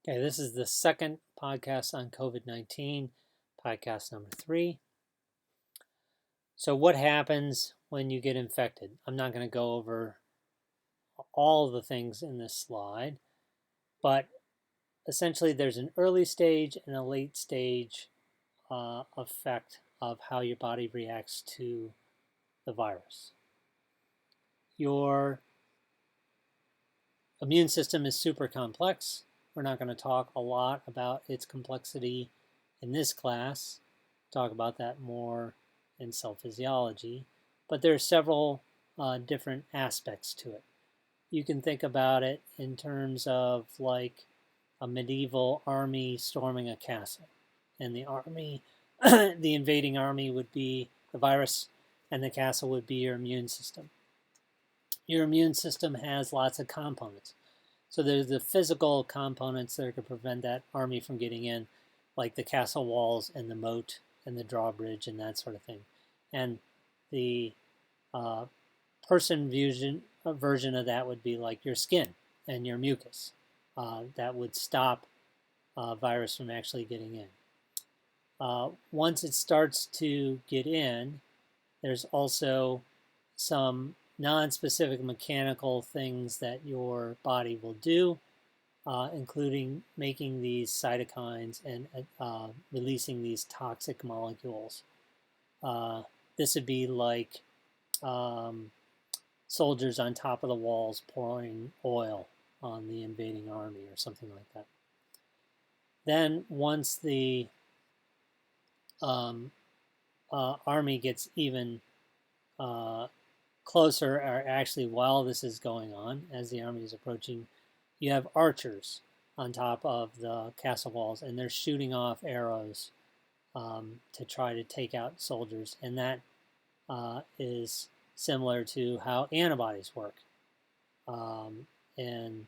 Okay, this is the second podcast on COVID-19, podcast number 3. So what happens when you get infected? I'm not going to go over all the things in this slide, but essentially there's an early stage and a late stage effect of how your body reacts to the virus. Your immune system is super complex. We're not going to talk a lot about its complexity in this class. Talk about that more in cell physiology. But there are several different aspects to it. You can think about it in terms of like a medieval army storming a castle. And the army, the invading army would be the virus, and the castle would be your immune system. Your immune system has lots of components. So there's the physical components that could prevent that army from getting in, like the castle walls and the moat and the drawbridge and that sort of thing. And the person version of that would be like your skin and your mucus. That would stop virus from actually getting in. Once it starts to get in, there's also some non-specific mechanical things that your body will do, including making these cytokines and releasing these toxic molecules. This would be like soldiers on top of the walls pouring oil on the invading army or something like that. Then once the army gets even closer, or actually while this is going on, as the army is approaching, you have archers on top of the castle walls, and they're shooting off arrows to try to take out soldiers. And that is similar to how antibodies work. And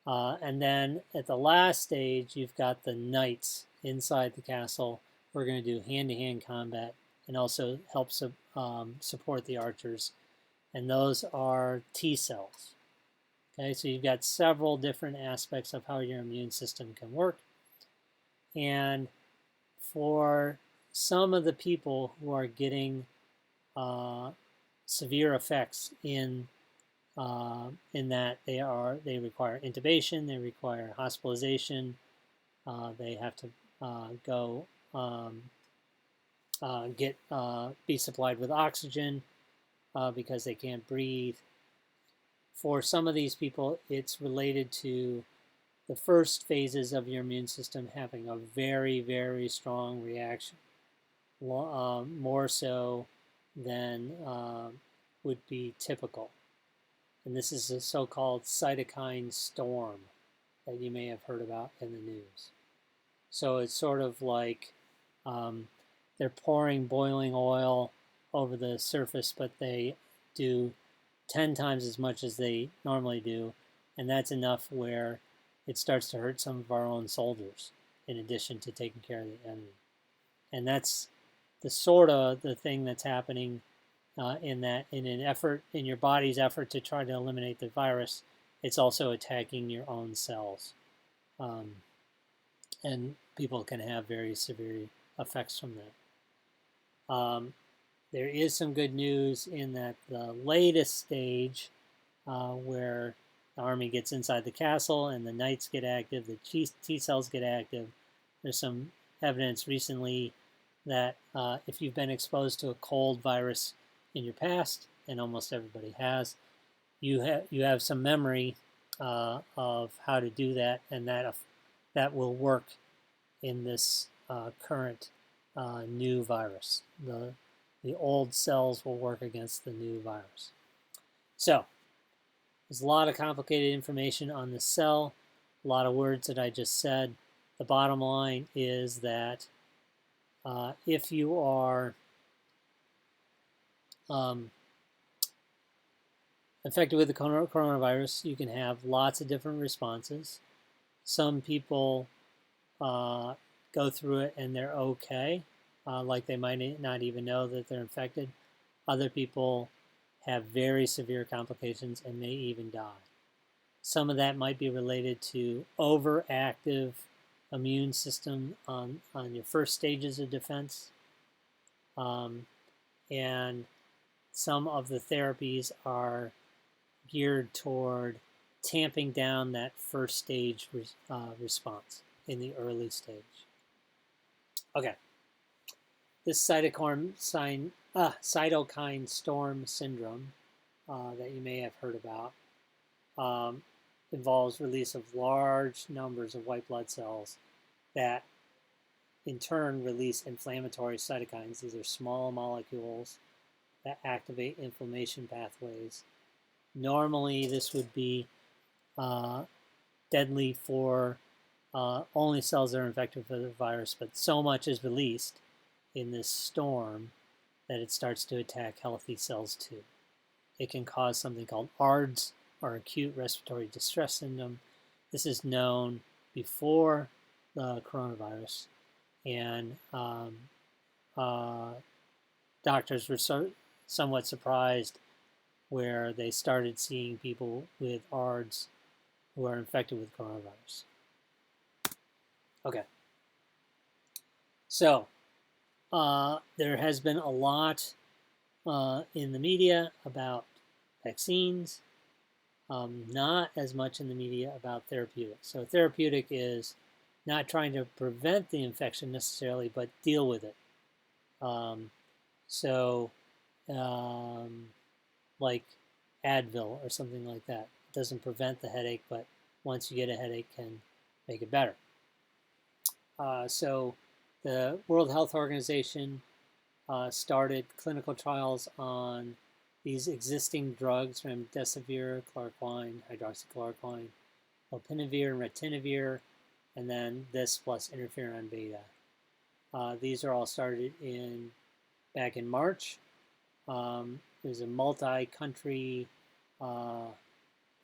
then at the last stage, you've got the knights inside the castle. We're going to do hand-to-hand combat and also help support the archers. And those are T cells. Okay, so you've got several different aspects of how your immune system can work. And for some of the people who are getting severe effects in that they require intubation, they require hospitalization, they have to go be supplied with oxygen because they can't breathe. For some of these people, it's related to the first phases of your immune system having a very, very strong reaction, more so than would be typical. And this is a so-called cytokine storm that you may have heard about in the news. So it's sort of like they're pouring boiling oil over the surface, but they do 10 times as much as they normally do, and that's enough where it starts to hurt some of our own soldiers, in addition to taking care of the enemy. And that's the thing that's happening in your body's effort to try to eliminate the virus. It's also attacking your own cells, and people can have very severe effects from that. There is some good news in that the latest stage, where the army gets inside the castle and the knights get active, the T cells get active. There's some evidence recently that if you've been exposed to a cold virus in your past, and almost everybody has, you have some memory of how to do that, and that will work in this current new virus. The old cells will work against the new virus. So there's a lot of complicated information on the cell, a lot of words that I just said. The bottom line is that if you are infected with the coronavirus, you can have lots of different responses. Some people go through it and they're okay, like they might not even know that they're infected. Other people have very severe complications and may even die. Some of that might be related to overactive immune system on your first stages of defense. And some of the therapies are geared toward tamping down that first stage response in the early stage. Okay. This cytokine storm syndrome that you may have heard about involves release of large numbers of white blood cells that in turn release inflammatory cytokines. These are small molecules that activate inflammation pathways. Normally, this would be deadly for only cells that are infected with the virus, but so much is released in this storm that it starts to attack healthy cells too. It can cause something called ARDS, or acute respiratory distress syndrome. This is known before the coronavirus, and doctors were somewhat surprised where they started seeing people with ARDS who are infected with coronavirus. Okay. So there has been a lot in the media about vaccines, not as much in the media about therapeutics. So therapeutic is not trying to prevent the infection necessarily, but deal with it. Like Advil or something like that. It doesn't prevent the headache, but once you get a headache, can make it better. So the World Health Organization started clinical trials on these existing drugs, remdesivir, chloroquine, hydroxychloroquine, lopinavir, and ritonavir, and then this plus interferon beta. These are all started back in March. It was a multi-country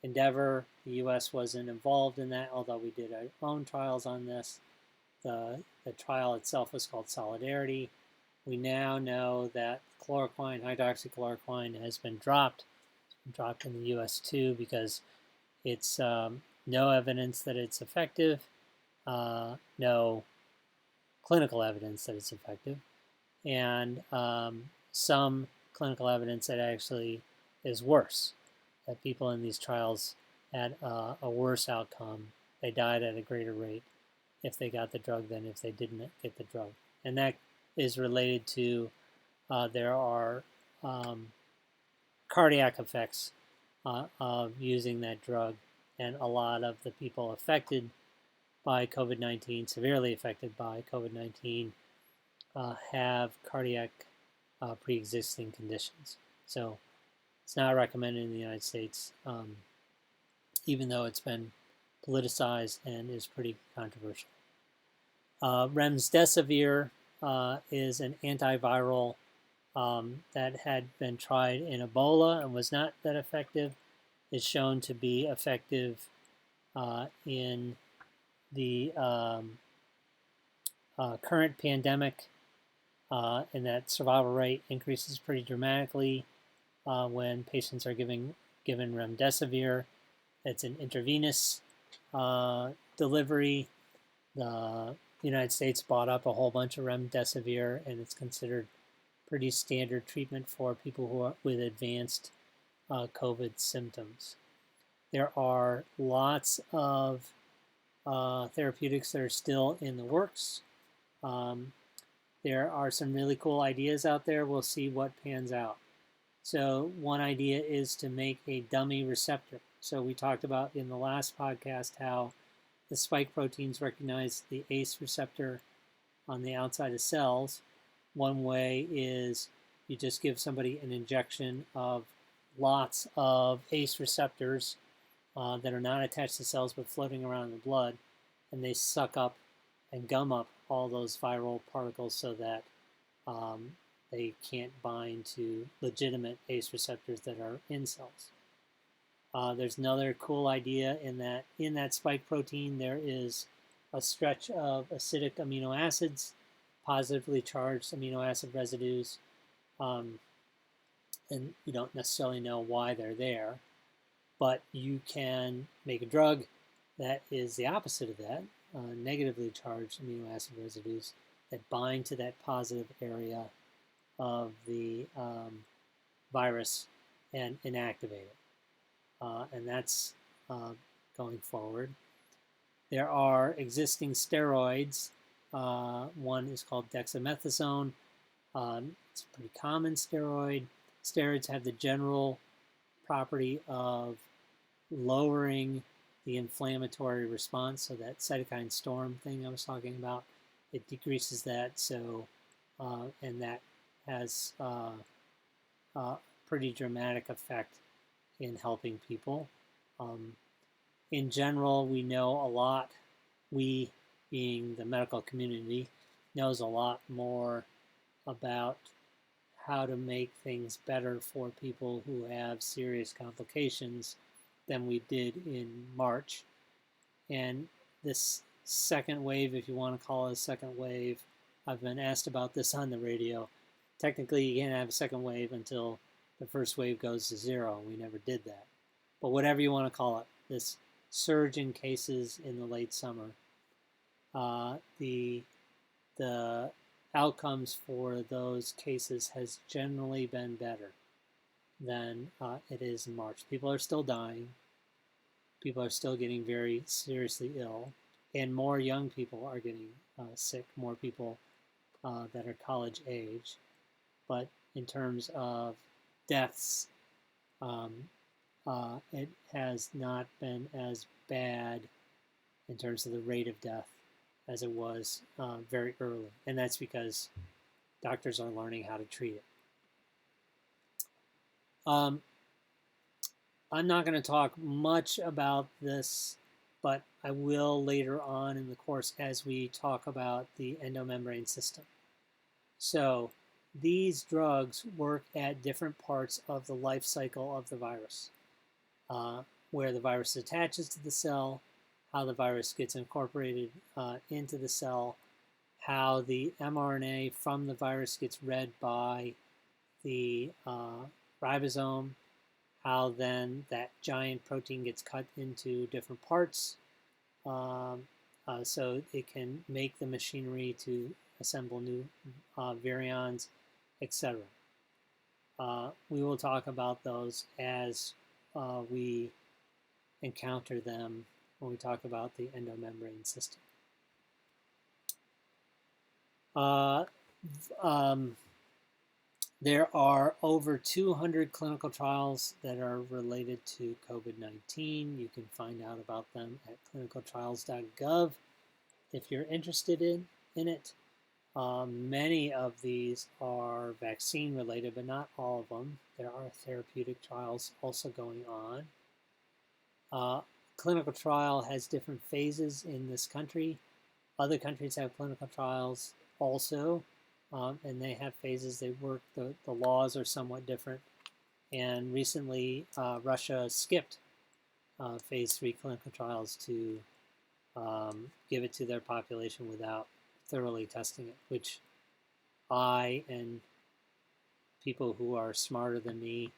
endeavor. The U.S. wasn't involved in that, although we did our own trials on this. The trial itself was called Solidarity. We now know that chloroquine, hydroxychloroquine, has been dropped. It's been dropped in the U.S. too because it's no evidence that it's effective, no clinical evidence that it's effective, and some clinical evidence that actually is worse, that people in these trials had a worse outcome. They died at a greater rate if they got the drug than if they didn't get the drug. And that is related to there are cardiac effects of using that drug, and a lot of the people affected by COVID-19, severely affected by COVID-19, have cardiac pre-existing conditions. So it's not recommended in the United States, even though it's been politicized and is pretty controversial. Remdesivir is an antiviral that had been tried in Ebola and was not that effective. It's shown to be effective in the current pandemic, and that survival rate increases pretty dramatically when patients are given remdesivir. It's an intravenous delivery. The United States bought up a whole bunch of remdesivir, and it's considered pretty standard treatment for people who are with advanced COVID symptoms. There are lots of therapeutics that are still in the works. There are some really cool ideas out there. We'll see what pans out. So one idea is to make a dummy receptor. So we talked about in the last podcast how the spike proteins recognize the ACE receptor on the outside of cells. One way is you just give somebody an injection of lots of ACE receptors that are not attached to cells but floating around in the blood, and they suck up and gum up all those viral particles so that they can't bind to legitimate ACE receptors that are in cells. There's another cool idea in that spike protein there is a stretch of acidic amino acids, positively charged amino acid residues, and you don't necessarily know why they're there, but you can make a drug that is the opposite of that, negatively charged amino acid residues that bind to that positive area of the virus and inactivate it. And that's going forward. There are existing steroids. One is called dexamethasone. It's a pretty common steroid. Steroids have the general property of lowering the inflammatory response, so that cytokine storm thing I was talking about, it decreases that. So, and that has a pretty dramatic effect in helping people. In general, we know a lot. We, being the medical community, knows a lot more about how to make things better for people who have serious complications than we did in March. And this second wave, if you want to call it a second wave, I've been asked about this on the radio. Technically, you can't have a second wave until the first wave goes to zero. We never did that. But whatever you want to call it, this surge in cases in the late summer, the outcomes for those cases has generally been better than it is in March. People are still dying. People are still getting very seriously ill. And more young people are getting sick, more people that are college age. But in terms of deaths, it has not been as bad in terms of the rate of death as it was very early. And that's because doctors are learning how to treat it. I'm not going to talk much about this, but I will later on in the course as we talk about the endomembrane system. So these drugs work at different parts of the life cycle of the virus, where the virus attaches to the cell, how the virus gets incorporated into the cell, how the mRNA from the virus gets read by the ribosome, how then that giant protein gets cut into different parts so it can make the machinery to assemble new virions, etc. We will talk about those as we encounter them when we talk about the endomembrane system. There are over 200 clinical trials that are related to COVID-19. You can find out about them at clinicaltrials.gov if you're interested in it. Many of these are vaccine related, but not all of them. There are therapeutic trials also going on. Clinical trial has different phases in this country. Other countries have clinical trials also. And they have phases. They work. The laws are somewhat different. And recently, Russia skipped phase 3 clinical trials to give it to their population without thoroughly testing it, which I and people who are smarter than me,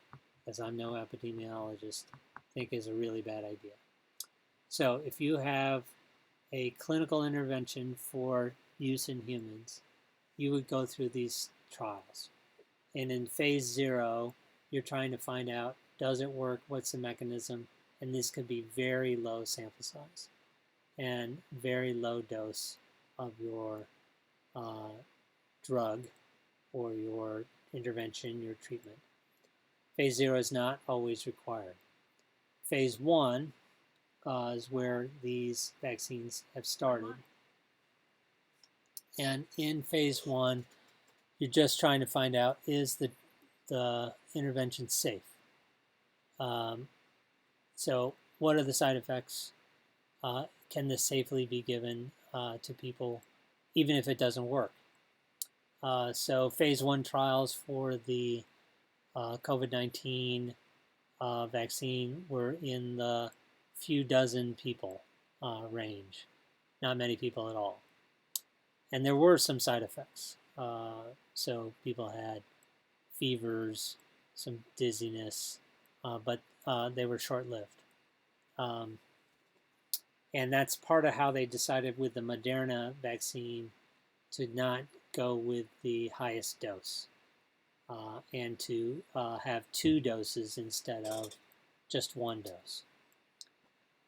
as I'm no epidemiologist, think is a really bad idea. So if you have a clinical intervention for use in humans, you would go through these trials. And in phase 0, you're trying to find out, does it work? What's the mechanism? And this could be very low sample size and very low dose of your drug or your intervention, your treatment. Phase 0 is not always required. Phase 1 is where these vaccines have started. And in phase 1, you're just trying to find out, is the intervention safe? So what are the side effects? Can this safely be given to people, even if it doesn't work? So phase 1 trials for the COVID-19 vaccine were in the few dozen people range, not many people at all. And there were some side effects. So people had fevers, some dizziness, but they were short-lived. Um, and that's part of how they decided with the Moderna vaccine to not go with the highest dose and to have 2 doses instead of just 1 dose.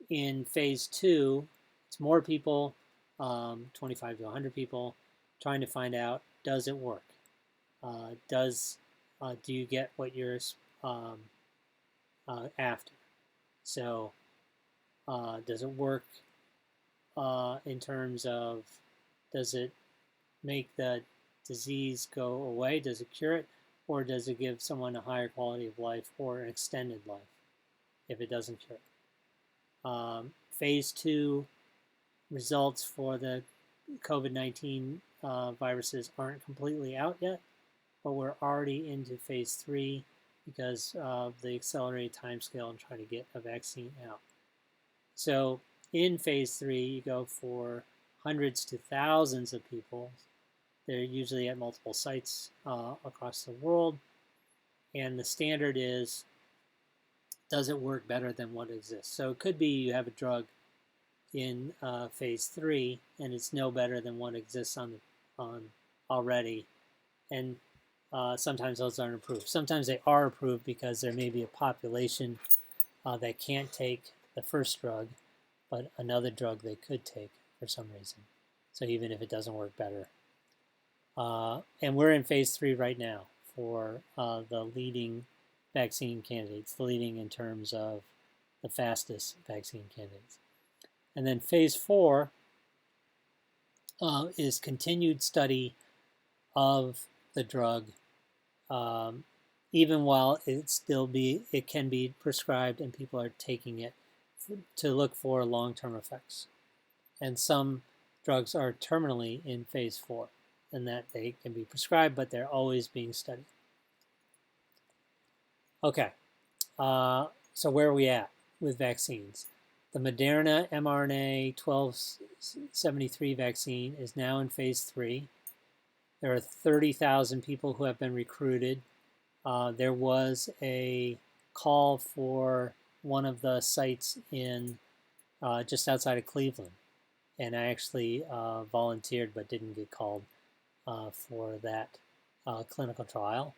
In phase 2, it's more people, 25 to 100 people, trying to find out, does it work? Do you get what you're um, after? So does it work in terms of, does it make the disease go away? Does it cure it? Or does it give someone a higher quality of life or an extended life if it doesn't cure it? Phase 2 results for the COVID-19 viruses aren't completely out yet, but we're already into phase 3 because of the accelerated timescale and trying to get a vaccine out. So in phase 3, you go for hundreds to thousands of people. They're usually at multiple sites across the world. And the standard is, does it work better than what exists? So it could be you have a drug in phase 3 and it's no better than what exists on already. And sometimes those aren't approved. Sometimes they are approved because there may be a population that can't take the first drug, but another drug they could take for some reason. So even if it doesn't work better. And we're in phase 3 right now for the leading vaccine candidates, the leading in terms of the fastest vaccine candidates. And then phase 4 is continued study of the drug, even while it can be prescribed and people are taking it to look for long-term effects. And some drugs are terminally in phase 4, and that they can be prescribed, but they're always being studied. Okay, so where are we at with vaccines? The Moderna mRNA 1273 vaccine is now in phase 3. There are 30,000 people who have been recruited. There was a call for one of the sites in just outside of Cleveland, and I actually volunteered but didn't get called for that clinical trial.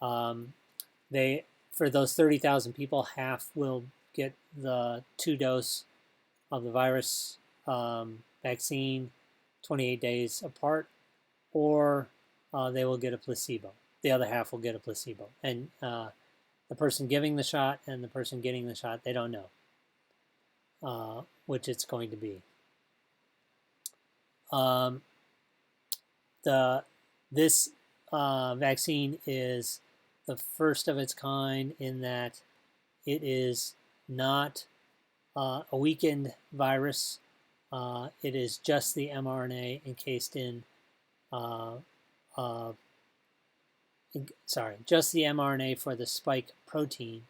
For those 30,000 people, half will get the 2-dose of the virus vaccine 28 days apart, or they will get a placebo. The other half will get a placebo. And the person giving the shot and the person getting the shot, they don't know which it's going to be. This vaccine is the first of its kind in that it is not a weakened virus. It is just the mRNA encased in, just the mRNA for the spike protein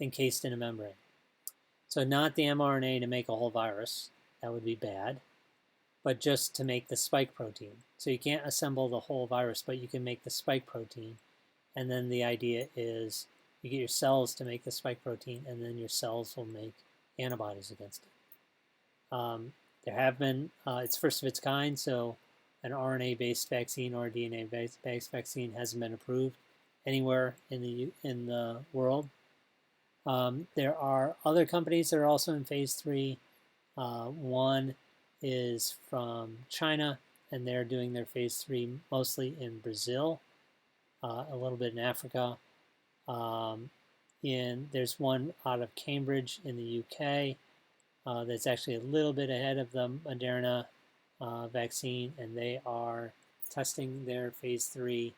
encased in a membrane. So not the mRNA to make a whole virus, that would be bad, but just to make the spike protein. So you can't assemble the whole virus, but you can make the spike protein. And then the idea is you get your cells to make the spike protein, and then your cells will make antibodies against it. There have been, it's first of its kind, so an RNA-based vaccine or a DNA-based vaccine hasn't been approved anywhere in the world. There are other companies that are also in phase 3. One is from China, and they're doing their phase 3 mostly in Brazil, a little bit in Africa. There's one out of Cambridge in the UK that's actually a little bit ahead of the Moderna vaccine, and they are testing their phase 3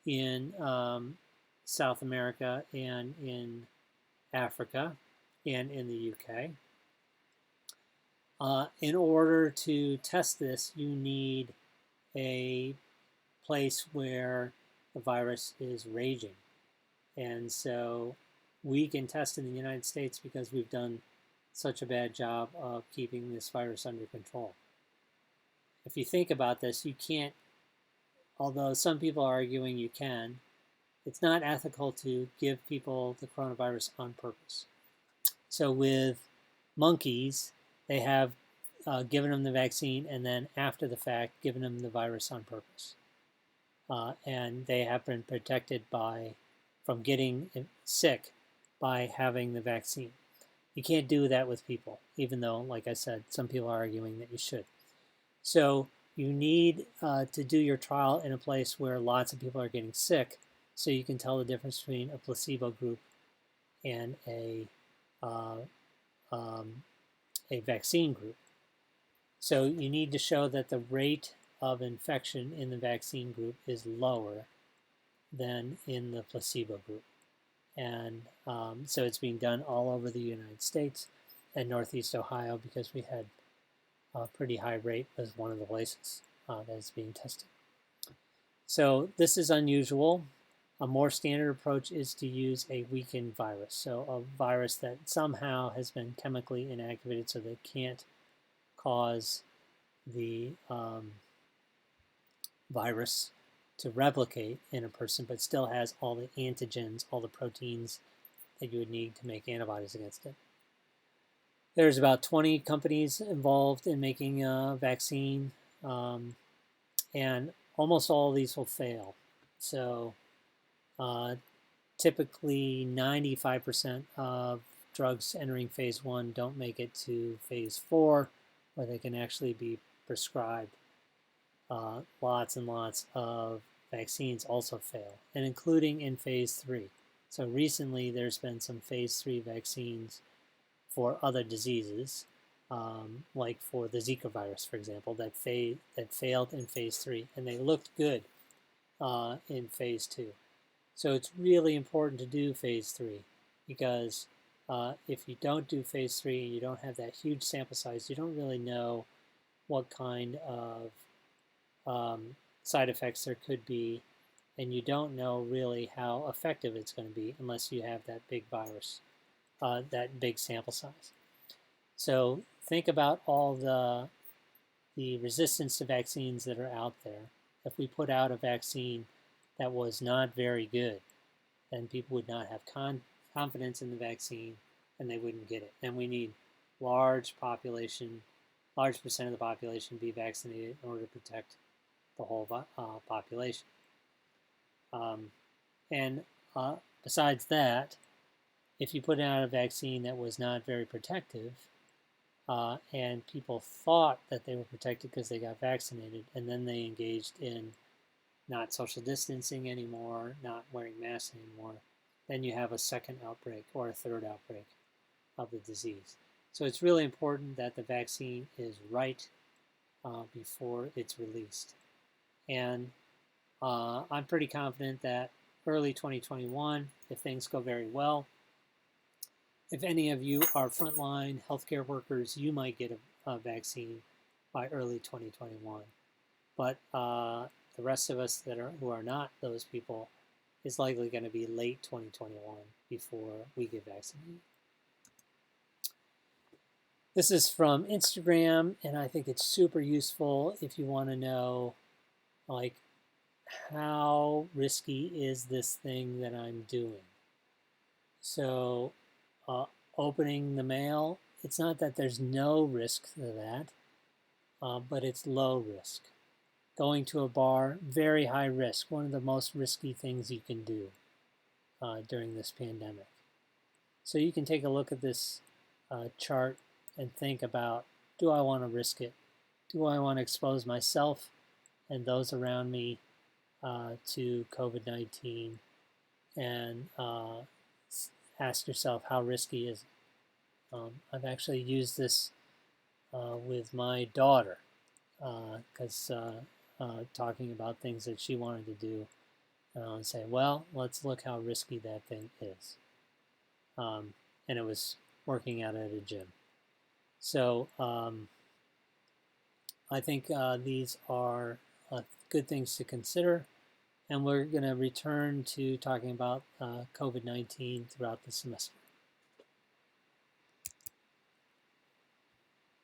in South America and in Africa and in the UK. In order to test this, you need a place where the virus is raging. And so we can test in the United States because we've done such a bad job of keeping this virus under control. If you think about this, you can't, although some people are arguing you can, it's not ethical to give people the coronavirus on purpose. So with monkeys, they have given them the vaccine and then after the fact given them the virus on purpose. And they have been protected from getting sick by having the vaccine. You can't do that with people, even though, like I said, some people are arguing that you should. So you need to do your trial in a place where lots of people are getting sick so you can tell the difference between a placebo group and a vaccine group. So you need to show that the rate of infection in the vaccine group is lower than in the placebo group. And so it's being done all over the United States and Northeast Ohio because we had a pretty high rate as one of the places that is being tested. So this is unusual. A more standard approach is to use a weakened virus. So a virus that somehow has been chemically inactivated so they can't cause the virus to replicate in a person, but still has all the antigens, all the proteins that you would need to make antibodies against it. There's about 20 companies involved in making a vaccine, and almost all of these will fail. So typically 95% of drugs entering phase 1 don't make it to phase 4, where they can actually be prescribed. Lots and lots of vaccines also fail, and including in phase 3. So recently there's been some phase 3 vaccines for other diseases, like for the Zika virus, for example, that failed in phase 3, and they looked good in phase 2. So it's really important to do phase 3 because if you don't do phase 3 and you don't have that huge sample size, you don't really know what kind of side effects there could be, and you don't know really how effective it's going to be unless you have that big virus, that big sample size. So think about all the resistance to vaccines that are out there. If we put out a vaccine that was not very good, then people would not have confidence in the vaccine and they wouldn't get it. And we need large percent of the population be vaccinated in order to protect the whole population. Besides that, if you put out a vaccine that was not very protective, and people thought that they were protected because they got vaccinated, and then they engaged in not social distancing anymore, not wearing masks anymore, then you have a second outbreak or a third outbreak of the disease. So it's really important that the vaccine is right before it's released. And I'm pretty confident that early 2021, if things go very well, if any of you are frontline healthcare workers, you might get a vaccine by early 2021. But the rest of us who are not those people is likely going to be late 2021 before we get vaccinated. This is from Instagram, and I think it's super useful if you want to know, like, how risky is this thing that I'm doing? So opening the mail, it's not that there's no risk to that, but it's low risk. Going to a bar, very high risk, one of the most risky things you can do during this pandemic. So you can take a look at this chart and think about, do I want to risk it? Do I want to expose myself and those around me to COVID-19? And ask yourself, how risky is it? I've actually used this with my daughter because talking about things that she wanted to do, and say, well, let's look how risky that thing is. And it was working out at a gym. So I think these are good things to consider. And we're going to return to talking about COVID-19 throughout the semester.